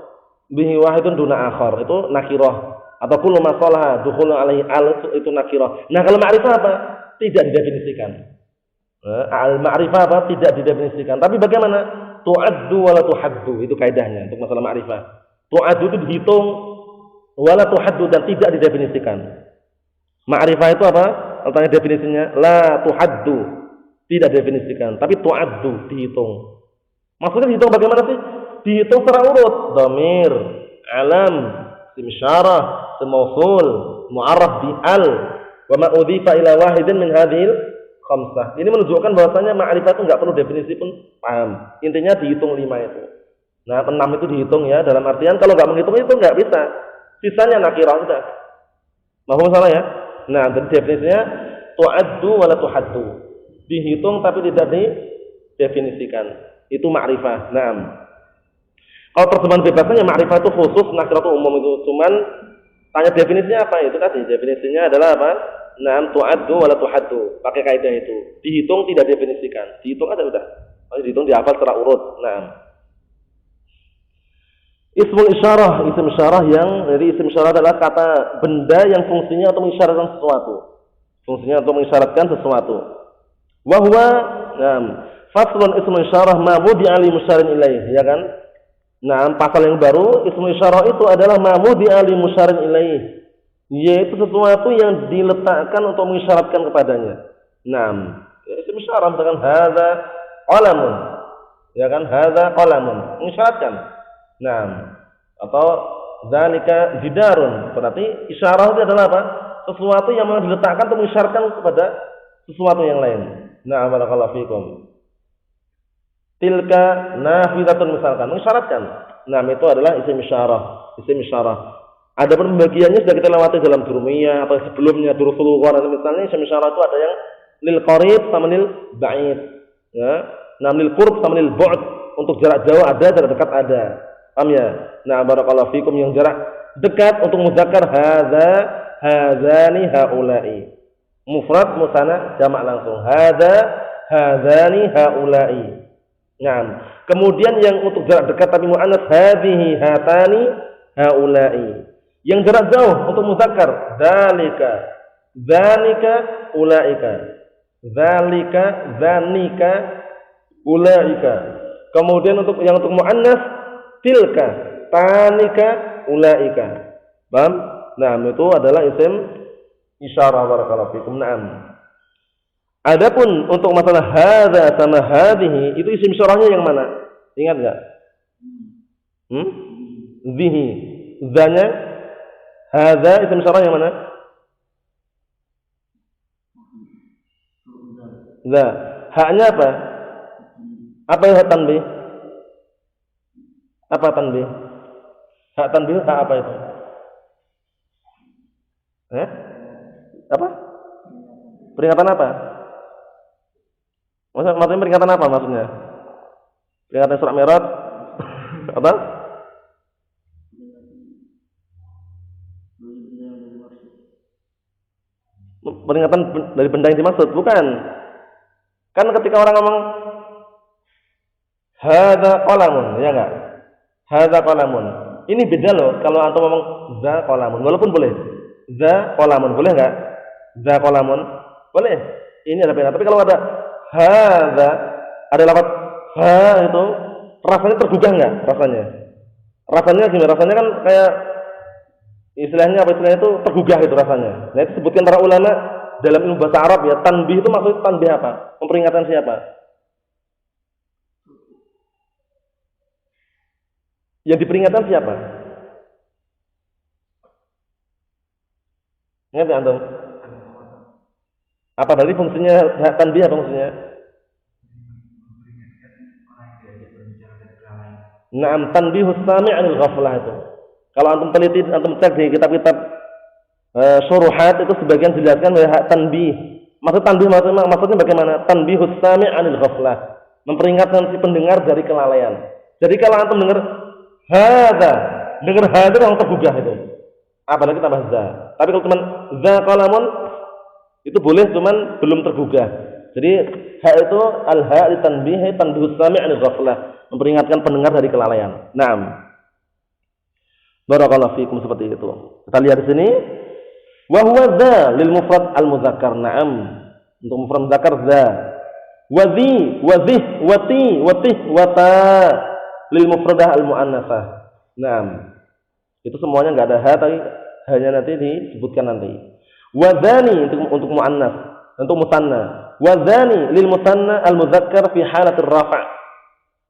bihi wahidun duna akhar. Itu nakirah. Atau kullu ma salaha dukhulu alaihi al itu nakirah. Nah, kalau ma'rifah apa? Tidak didefinisikan. Al-ma'rifah apa? Tidak didefinisikan. Tapi bagaimana? Tu'addu wa la tuhaddu. Itu kaidahnya untuk masalah ma'rifah. Tu'addu itu dihitung wa la tuhaddu dan tidak didefinisikan. Ma'rifah itu apa? Tanya definisinya, la tuhaddu, tidak definisikan, tapi tu'addu, dihitung. Maksudnya dihitung bagaimana sih? Dihitung secara urut. Dhamir, alam, isim isyarah, ism mausul, mu'arraf bi al, wa ma udhifa ila wahidin min hadhil khamsah. Ini menunjukkan bahwasanya ma'rifah itu enggak perlu definisi pun paham. Intinya dihitung 5 itu. Nah, 6 itu dihitung ya, dalam artian kalau enggak menghitung itu enggak bisa. Sisanya nakirah sudah. Mahfum salah ya? Nah, definisinya tu'addu wa la tuhaddu. Dihitung tapi tidak didefinisikan. Itu ma'rifah. Naam. Kalau terjemahan bebasnya ma'rifah itu khusus, nakirah itu umum itu. Cuman tanya definisinya apa? Itu tadi definisinya adalah apa? Naam, tu'addu wa la tuhaddu. Pakai kaidah itu. Dihitung tidak definisikan. Dihitung aja udah. Dihitung dihafal secara urut. Naam. Ismul isyarah, isim isyarah jadi isim isyarah adalah kata benda yang fungsinya untuk mengisyaratkan sesuatu. Fungsinya untuk mengisyaratkan sesuatu. Wa huwa, faslun ismul isyarah ma wudi'a li musyarin ilaih, ya kan? Nah, pasal yang baru ismul isyarah itu adalah ma wudi'a li musyarin ilaih, yaitu sesuatu yang diletakkan untuk mengisyaratkan kepadanya. Isim isyarah misalkan hadza qalamun. Ya kan? Hadza qalamun, mengisyaratkan. Atau zalika jidarun, berarti isyarah itu adalah apa? Sesuatu yang memang diletakkan untuk mengisyaratkan kepada sesuatu yang lain. Barakallahu fikum. Tilka nafidatun misalkan, mengisyaratkan. Itu adalah isim isyarah. Isim isyarah. Ada pembagiannya sudah kita lewati dalam durumiyah atau sebelumnya durusul lughah. Misalnya isim isyarah itu ada yang lil qarib sama lil ba'id. Ya. Lil qurb sama lil bu'd. Untuk jarak jauh ada, jarak dekat ada. Paham ya? Barakallahu fikum, yang jarak dekat untuk muzakkar hadza, hadzani, haula'i. Mufrad, musanna, jamak langsung. Hadza, hadzani, haula'i. Kemudian yang untuk jarak dekat tapi muannas hadhihi, hatani, haula'i. Yang jarak jauh untuk muzakkar dzalika, dzanika, ulaika. Dzalika, dzanika, ulaika. Kemudian untuk muannas tilka, tanika, ulaika. Paham? Itu adalah isim isyarah barakallahu fikum. Adapun untuk masalah hadza sama hadhihi, itu isim isyarahnya yang mana? Ingat enggak? Zihi. Zanya hadza isim isyarah yang mana? Za. Haknya apa? Apa hak tanbih? Apa tanbih? Hak tanbih hak apa itu? Apa? Peringatan apa? Maksudnya peringatan apa maksudnya? Peringatan surat Mi'raj? Apa? Peringatan dari benda yang dimaksud? Bukan. Kan ketika orang ngomong hadza qalamun, ya enggak? Hadza qalamun. Ini beda loh kalau antum ngomong za qalamun. Walaupun boleh. Za qalamun, boleh enggak? Za qalamun. Boleh. Ini ada beda. Tapi kalau ada hadza, ada lafaz ha itu rasanya tergugah enggak rasanya? Rasanya gimana? Rasanya kan kayak istilahnya itu tergugah itu rasanya. Nah, itu disebutkan para ulama dalam ilmu bahasa Arab ya, tanbih itu maksudnya tanbih apa? Memperingatkan siapa? Yang diperingatkan siapa? Ingat ya antum? Apa berarti fungsinya tanbih apa fungsinya? Tanbihus sami' 'anil ghaflah itu. Kalau antum teliti, antum cek di kitab-kitab syuruhat itu sebagian dijelaskan oleh tanbih. Maksud tanbih maksudnya bagaimana? Tanbihus sami' 'anil ghaflah. Memperingatkan si pendengar dari kelalaian. Jadi kalau antum dengar hadza orang tergugah itu. apalagi tambah za. Tapi kalau cuma za qalamun itu boleh, cuman belum tergugah. Jadi ha itu al-ha li tanbih, tanbihus sami' anil ghaflah, memperingatkan pendengar dari kelalaian. Naam. Barakallahu fikum, seperti itu. Kita lihat di sini wa huwa za lil mufrad al mudzakkar. Naam. Untuk mufrad mudzakkar za. Wa dhi, wa dhih, wa ti, wa tih, wa ta lil mufradah al muannasah. Naam. Itu semuanya enggak ada ha, tapi hanya nanti disebutkan nanti. Wa dzani untuk muannas, untuk musanna. Wa dzani lil musanna al mudzakkar fi halatir rafa'.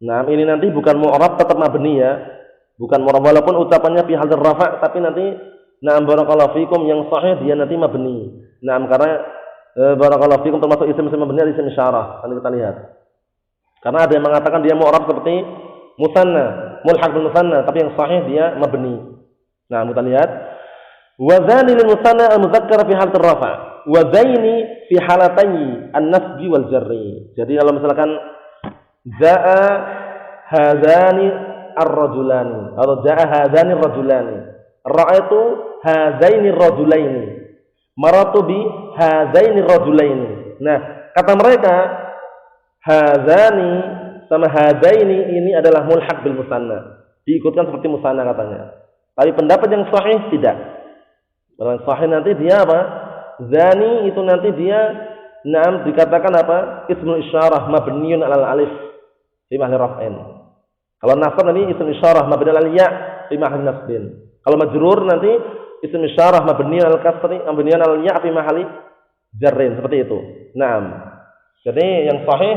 Naam, ini nanti bukan mu'rab, tetap mabni ya. Bukan mu'rab walaupun ucapannya fi halatir rafa', tapi nanti na'am barakallahu fikum yang sahih dia nanti mabni. Naam, karena barakallahu fikum termasuk isim-isim mabni ada isim isyarah. Nanti kita lihat. Karena ada yang mengatakan dia mu'rab seperti musanna, mulhaq bil musanna, tapi yang sahih dia mabni. Nah, kita lihat. Wa dzani lil musanna al mudzakkar fi halatir rafa', wa dzaini fi halatayni an-nasbi wal jarri. Jadi kalau misalkan jaa hadzani ar-rajulani atau jaa hadzani ar-rajulani, ra'aitu hadzaini ar-rajulaini, maratu bi hadzaini ar-rajulaini. Nah, kata mereka hadzani sama hadzaini ini adalah mulhaq bil musanna, diikutkan seperti musanna katanya. Tapi pendapat yang sahih tidak. Yang sahih nanti dia apa? Zani itu nanti dia naam dikatakan apa? Ismul isyarah mabniun 'alal alif fi mahalli raf'in. Kalau nasab nanti ismul isyarah mabni 'alal ya fi mahalli nasbin. Kalau majrur nanti ismul isyarah mabniun 'alal kasri mabniun 'alal ya fi mahalli jarrin, seperti itu. Naam. Jadi yang sahih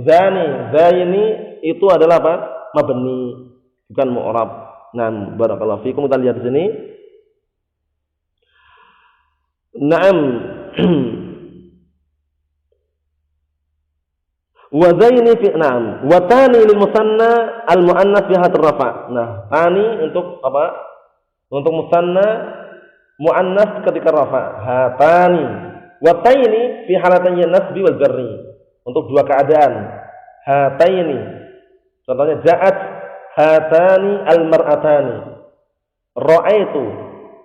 zaini itu adalah apa? Mabni, bukan mu'rab. Naam, barakallahu fikum. Kita lihat di sini. Naam. Wa zaini fi na'am wa tani lil musanna al muannas fi hatir rafa'. Nah, tani untuk apa? Untuk musanna muannas ketika rafa'. Hatani wa taini fi halatayni nasbi wal jarri. Untuk dua keadaan. Hataini. Contohnya ja'at hatani al mar'atani. Ra'aitu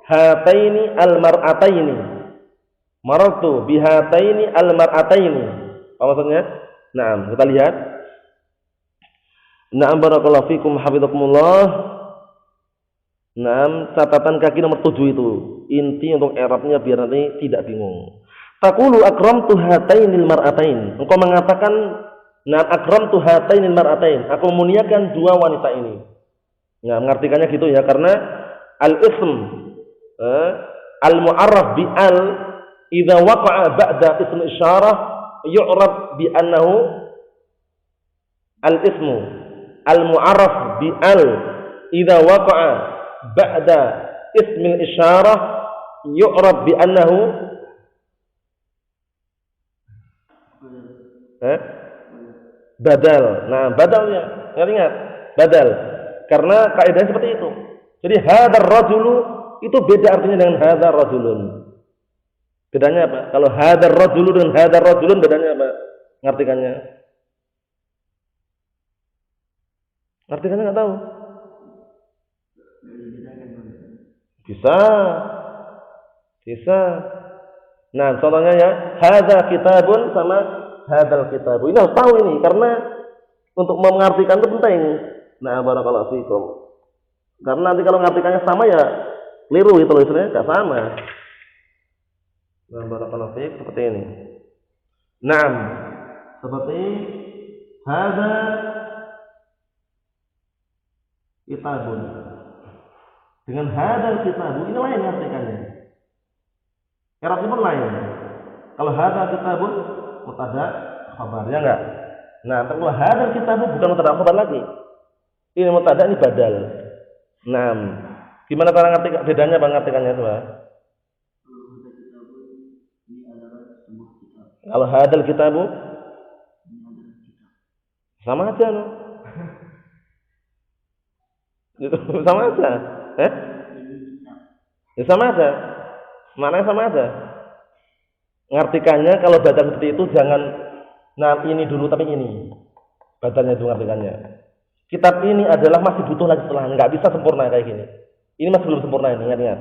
hataini al mar'ataini. Marartu bihataini al mar'ataini. Apa maksudnya? Naam, kita lihat. Naam barakallahu fikum hafizakumullah. Naam, catatan kaki nomor 7 itu. Inti untuk i'rabnya biar nanti tidak bingung. Taqulu akramtu hatainil mar'atain. Engkau mengatakan naam akramtu hatainil mar'atain. Aku memuliakan dua wanita ini. Nah, mengartikannya gitu ya, karena al-ism al-mu'arraf bi al idza waqa'a ba'da ism isyarah yu'rab bi annahu al-ismu al-mu'arraf bi al idza waqa'a ba'da ism isyarah yu'rab bi annahu badal. Nah, badalnya ingat badal. Karena kaidahnya seperti itu. Jadi hadzal rajulu itu beda artinya dengan hadzal rajulun. Bedanya apa? Kalau hadzal rajulu dengan hadzal rajulun bedanya apa? Ngartikannya? Ngartikannya enggak tahu. Bisa. Bisa. Nah, contohnya ya, hadza kitabun sama hadzal kitabu. Ini harus tahu ini karena untuk mengartikan itu penting. Nah, barakallahu fikum. Karena nanti kalau mengartikannya sama ya keliru itu loh, istilahnya enggak sama. Nah, barakallahu fiik seperti ini. Naam, seperti hadza kitabun. Dengan hadzal kitabu ini lain artikannya. I'rabnya pun lain. Kalau hadzal kitabun mubtada khabar, ya enggak? Nah, kalau hadzal kitabu bukan mubtada khabar lagi. Ini mubtada, ini badal. Naam. Gimana cara ngerti bedanya Bang ngartikannya coba? Kalau hadal kitabu sama aja no. Sama aja. Ya sama aja. Maknanya sama aja. Ngartikannya kalau baca seperti itu jangan nah ini dulu tapi ini. Bacanya itu ngartikannya. Kitab ini adalah masih butuh lagi setelah, enggak bisa sempurna kayak gini. Ini masih belum sempurna ini, ingat-ingat.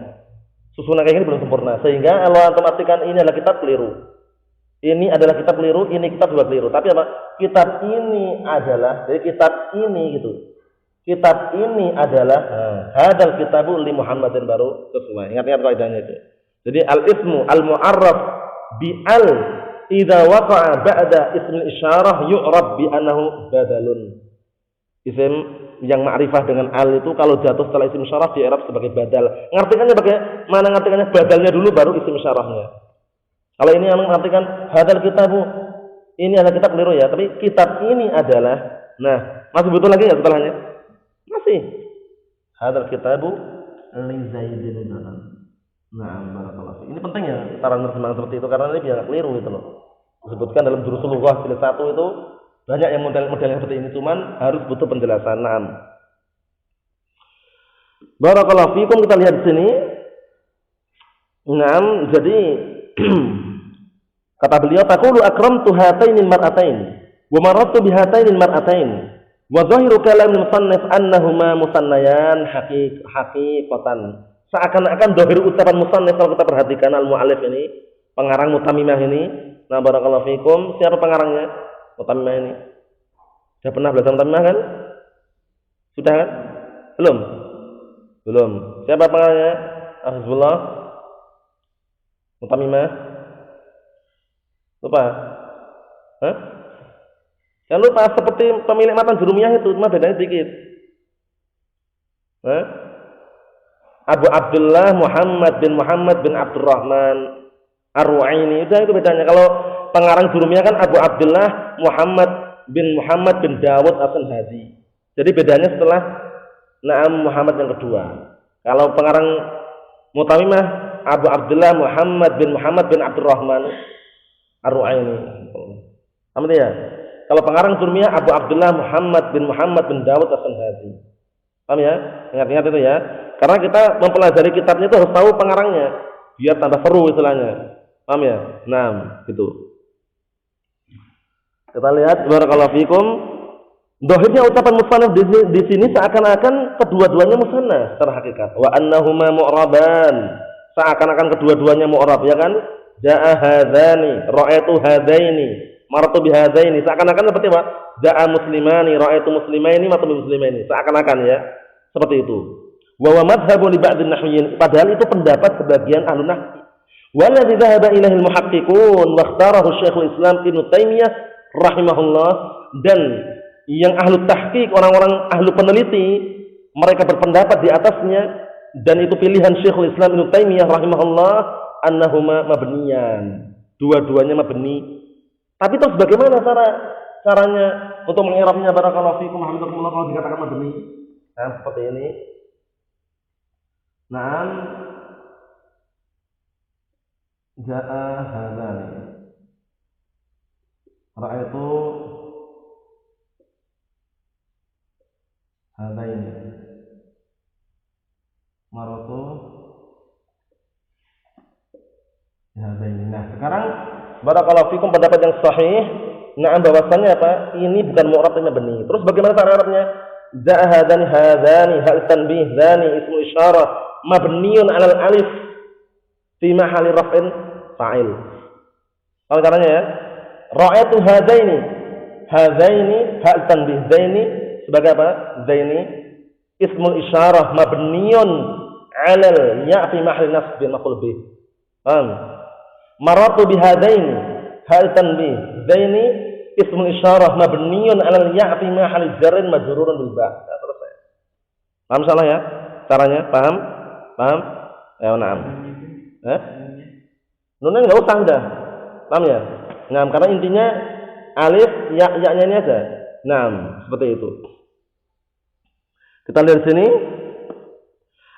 Susunan kayak gini belum sempurna. Sehingga kalau antum artikan ini adalah kitab keliru. Ini adalah kitab keliru, ini kitab juga keliru. Tapi apa? Kitab ini adalah, jadi kitab ini gitu. Kitab ini adalah hadal kitabu li Muhammadin baru sesuai. Ingat-ingat kaidahnya itu. Jadi al-ismu al-mu'arraf bi al idza waqa'a ba'da ismil isyarah yu'rab bi annahu badalun. Isim yang ma'rifah dengan al itu kalau jatuh setelah isim isyarah di i'rab sebagai badal. Ngartikannya bagaimana ngartikannya? Badalnya dulu baru isim isyarahnya. Kalau ini yang mengartikan hadal kitabu, ini adalah kitab keliru ya, tapi kitab ini adalah, nah, masih butuh lagi enggak setelahnya? Masih. Hadal kitabu li Zaidin. Nah, barakallahu fiik. Ini penting ya cara menerjemahkan seperti itu karena ini biar keliru gitu loh. Disebutkan dalam Durusul Lughah jilid 1 itu banyak yang model-model seperti ini, cuman harus butuh penjelasan. Naam. Barakallahu fiikum, kita lihat di sini. Naam, jadi kata beliau taqulu akramtu hatainil mar'atain wa marartu bihatainil mar'atain wa dhahiru kalamil musannif annahuma musannayan haqiqatan. Seakan-akan dhahir ucapan musannif kalau kita perhatikan al-muallif ini, pengarang Mutamimah ini. Nah, barakallahu fikum, siapa pengarangnya? Mutamimah ini. Sudah pernah belajar Mutamimah kan? Sudah kan? Belum. Siapa pengarangnya? Hafizullah Mutamimah. Lupa? Hah? Jangan lupa seperti pemilik matan Jurumiyah itu, cuma bedanya sedikit. Hah? Abu Abdullah Muhammad bin Abdurrahman Ar-Ru'aini. Itu bedanya. Kalau pengarang Jurumiyah kan Abu Abdullah Muhammad bin Dawud As-Sanhazi. Jadi bedanya setelah Naam Muhammad yang kedua. Kalau pengarang Mutamimah Abu Abdullah Muhammad bin Abdurrahman Ar-Ru'aini. Paham ya? Kalau pengarang Jurumiyah Abu Abdullah Muhammad bin Dawud As-Sanhazi. Paham ya? Ingat-ingat itu ya. Karena kita mempelajari kitabnya itu harus tahu pengarangnya biar tambah seru istilahnya. Paham ya? Nah, gitu. Kita lihat barakallahu fikum. Dhahirnya ucapan musannaf di sini seakan-akan kedua-duanya musannaf secara hakikat. Wa annahuma mu'raban. Seakan-akan kedua-duanya mu'rab ya kan? Ja'a hadzani, ra'aitu hadzaini, maratu bihadzaini. Seakan-akan seperti apa? Ja'a muslimani, ra'aitu muslimaini, maratu bimuslimaini. Seakan-akan ya. Seperti itu. Wa madhhabu li ba'din nahwiyyin, padahal itu pendapat sebagian ahli nahwi. Walladzi dhahaba ilaihi al-muhaqqiqun wa ikhtarahu Syekhul Islam Ibnu Taimiyah rahimahullah, dan yang ahli tahqiq, orang-orang ahli peneliti, mereka berpendapat di atasnya, dan itu pilihan Syekhul Islam Ibnu Taimiyah rahimahullah, annahuma mabniyan. Dua-duanya mabni. Tapi terus bagaimana caranya untuk mengirabnya? Barakallahu fikum hafizakumullah kalau dikatakan mabni. Nah, seperti ini. Naam ja'a hadzani ra'aitu hadaini maratu hadaini. Nah, sekarang barakallahu fikum pendapat yang sahih, naam bahwasannya apa? Ini bukan mu'rab tapi mabni. Terus bagaimana cara i'rabnya? Ja'a hadani hal tanbih, dzani ismu isyarah mabniun 'alal alif fi mahalli raf'in fa'il. Kalau caranya ya, ra'aitu hadaini hal tanbih, zaini sebagai apa? Zaini ismul isyarah mabniun 'alal ya' fi mahalli nasbin maf'ul bih. Paham? Maratu bihadaini hal tanbih, zaini ismul isyarah mabniun 'alal ya' fi mahalli jarrin majrurun bil ba'. Selesai. Paham salah ya? Caranya paham? Ya, na'am. Nunnya enggak usah dah. Paham ya? Nah, karena intinya alif ya-nya ini aja. Naam, seperti itu. Kita lihat sini.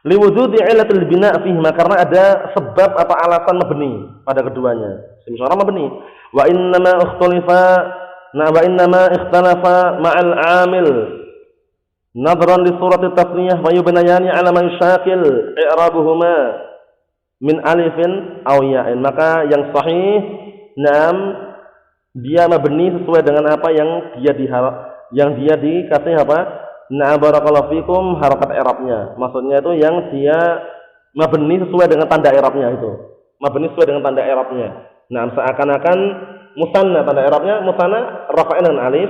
Liwujudi illatil bina' fihi, karena ada sebab atau alasan mabni pada keduanya. Semisal mabni. Wa innama ikhtalafa ma'al 'amil nadran li surati tasniyah wa yubnayani 'ala ma yushakil i'rabuhuma min alifin aw ya'in. Maka yang sahih, naam, dia mabni sesuai dengan apa yang dia dikasih apa? Nah, barakallahu fikum harakat i'rabnya. Maksudnya itu yang dia mabni sesuai dengan tanda i'rabnya itu. Mabni sesuai dengan tanda i'rabnya. Nah, seakan-akan musanna, tanda i'rabnya musanna rafa'in dengan alif,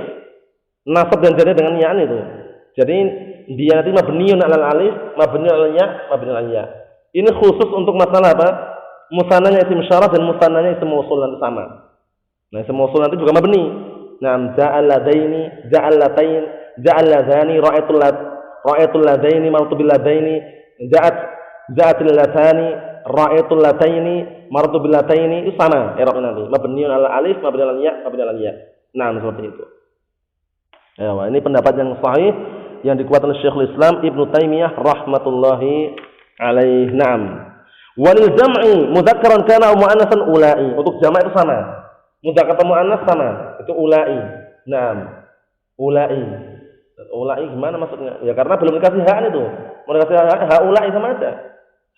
nasab dan jarnya dengan ya itu. Jadi dia nanti mabniun 'alal alif, mabniun 'alal ya, mabniun 'alal ya. Ini khusus untuk masalah apa? Musannanya isim syaraf dan musannanya isim mausul nanti sama. Nah, isim mausul nanti juga mabni. Nah, ja'al ladaini, ja'al latain, ja'al ladani, ra'aitul ladaini, martu bil ladaini, ja'atil latani, ra'aitul lataini, martu bil lataini, itu sama i'rabnya nanti. Mabniun 'alal alif, mabniun 'alal ya, mabniun 'alal ya. Nah, seperti itu. Ya, ini pendapat yang sahih yang dikuatkan oleh Syekhul Islam Ibnu Taimiyah rahmatullahi alaih. Naam. Walil jam'i mudzakkaran kana aw muannatsan ulai. Untuk jamak itu sama. Mudzakkar atau muannas sama. Itu ulai. Naam. Ulai. Ulai gimana maksudnya? Ya karena belum dikasih hak itu. Mau dikasih hak ulai sama aja.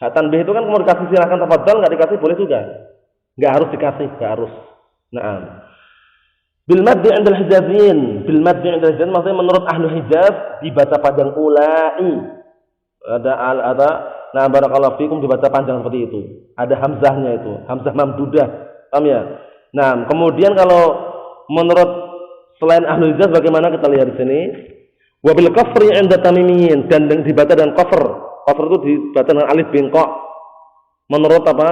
Hak tanbih itu kan mau dikasih silakan tafadhal, enggak dikasih boleh juga. Enggak harus dikasih, enggak harus. Naam. Bil maddi 'inda al-Hijaziyin. Bil maddi 'inda al-Hijaziyin maksudnya menurut ahlu Hijaz dibaca panjang ulai. Ada nah barakallahu fikum dibaca panjang seperti itu. Ada hamzahnya itu, hamzah mamdudah. Paham ya? Nah, kemudian kalau menurut selain ahlu Hijaz bagaimana kita lihat di sini? Wa bil kasri 'inda tamimiyin dan dibaca dengan kasr. Kasr itu dibaca dengan alif bengkok. Menurut apa?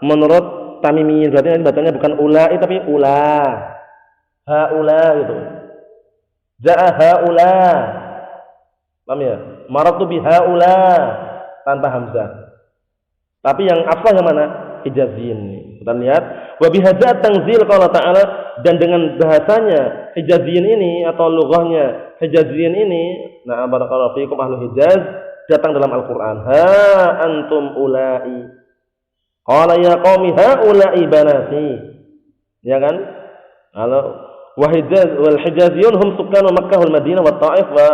Menurut tamimiyin berarti bacanya bukan ulai tapi ulah. Haula gitu. Ja'a haula. Paham ya? Maratu bi haula tanpa hamzah. Tapi yang afsah yang mana? Hijaziyin. Kita lihat wa bihadza tanzil qala ta'ala, dan dengan bahasanya Hijaziyin ini atau lughahnya Hijaziyin ini, nah barakallahu fiikum ahlu Hijaz, datang dalam Al-Qur'an. Ha antum ulai. Qala ya qaumi haula'i banati. Ya kan? Kalau wal Hijaziyun hum sukkanu Makkah wal Madinah wa Taif wa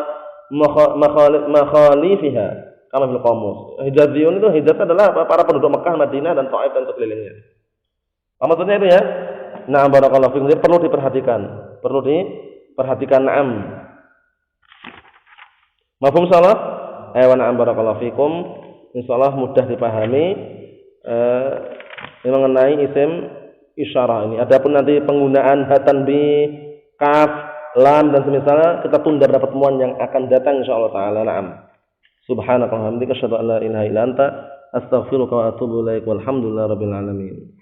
makhalifiha kama fil qamus. Hijaziyun itu Hijaz adalah para penduduk Makkah, Madinah dan Taif dan sekelilingnya. Apa maksudnya itu ya? Nah, barakallahu fikum, perlu diperhatikan. Perlu diperhatikan. Naam. Mafhum insyaallah? Wa na'am barakallahu fikum. Insyaallah mudah dipahami mengenai isim isyarah ini. Adapun nanti penggunaan ha tanbih, kaf, lam dan semisalnya kita tunda pada pertemuan yang akan datang insyaallah taala. Naam. Subhanakallahumma wa bihamdika asyhadu an la ilaha illa anta astaghfiruka wa atubu ilaik. Walhamdulillahirabbil alamin.